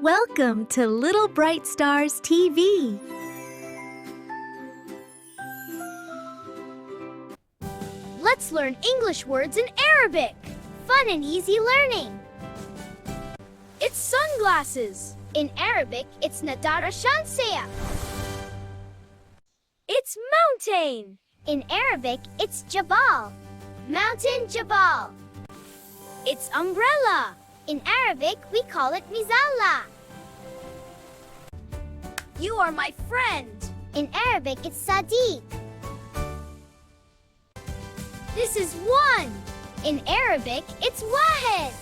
Welcome to Little Brightstars TV. Let's learn English words in Arabic. Fun and easy learning. It's sunglasses. In Arabic, it's nadara shamsiya. It's mountain. In Arabic, it's jabal. Mountain jabal. It's umbrella. In Arabic, we call it mizalla. You are my friend. In Arabic, it's sadiq. This is one. In Arabic, it's wahed.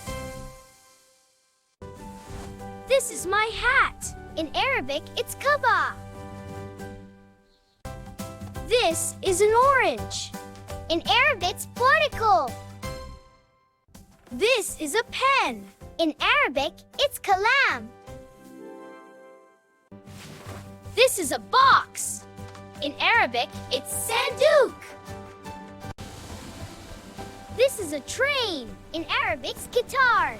This is my hat. In Arabic, it's kaba. This is an orange. In Arabic, it's portico. This is a pen. In Arabic, it's kalam. This is a box. In Arabic, it's sanduk. This is a train. In Arabic, it's guitar.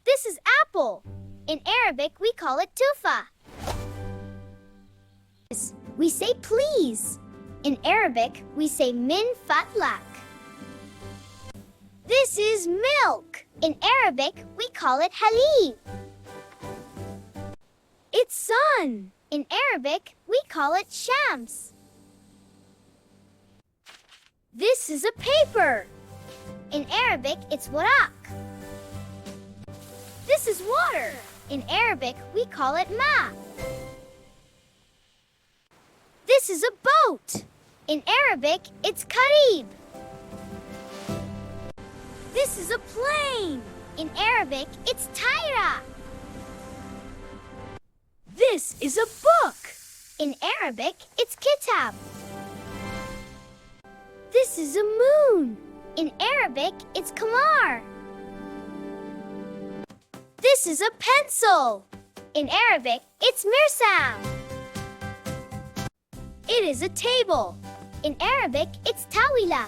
This is apple. In Arabic, we call it tufa. We say please. In Arabic, we say min fatlak. This is milk. In Arabic, we call it halib. It's sun. In Arabic, we call it shams. This is a paper. In Arabic, it's warak. This is water. In Arabic, we call it ma. This is a boat. In Arabic, it's karib. This is a plane. In Arabic, it's taira. This is a book. In Arabic, it's kitab. This is a moon. In Arabic, it's kamar. This is a pencil. In Arabic, it's mirsam. It is a table. In Arabic, it's tawila.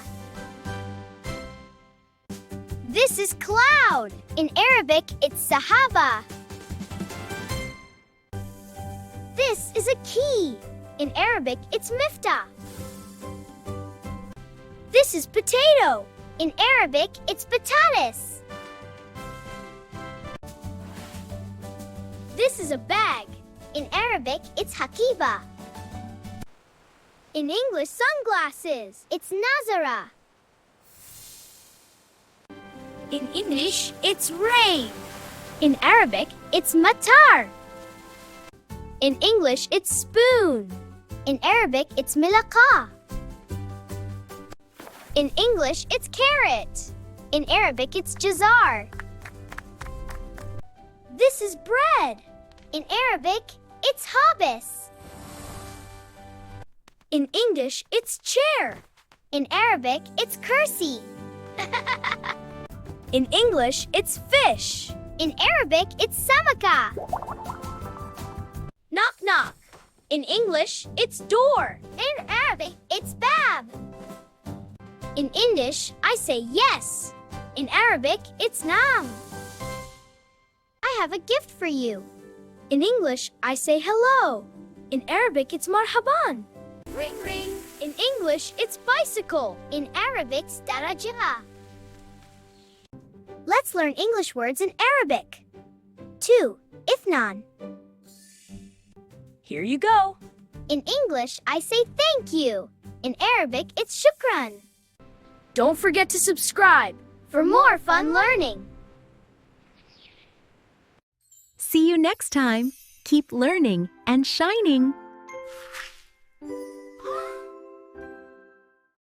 This is cloud. In Arabic, it's sahaba. This is a key. In Arabic, it's miftah. This is potato. In Arabic, it's batatas. This is a bag. In Arabic, it's hakiba. In English, sunglasses. It's nazara. In English, it's rain. In Arabic, it's matar. In English, it's spoon. In Arabic, it's milaka. In English, it's carrot. In Arabic, it's jazar. This is bread. In Arabic, it's habis. In English, it's chair. In Arabic, it's kursi. In English, it's fish. In Arabic, it's samaka. Knock knock. In English, it's door. In Arabic, it's bab. In English, I say yes. In Arabic, it's naam. I have a gift for you. In English, I say hello. In Arabic, it's marhaban. Ring ring. In English, it's bicycle. In Arabic, it's darajah. Let's learn English words in Arabic. 2. Ifnan. Here you go. In English, I say thank you. In Arabic, it's shukran. Don't forget to subscribe for more fun learning. See you next time. Keep learning and shining.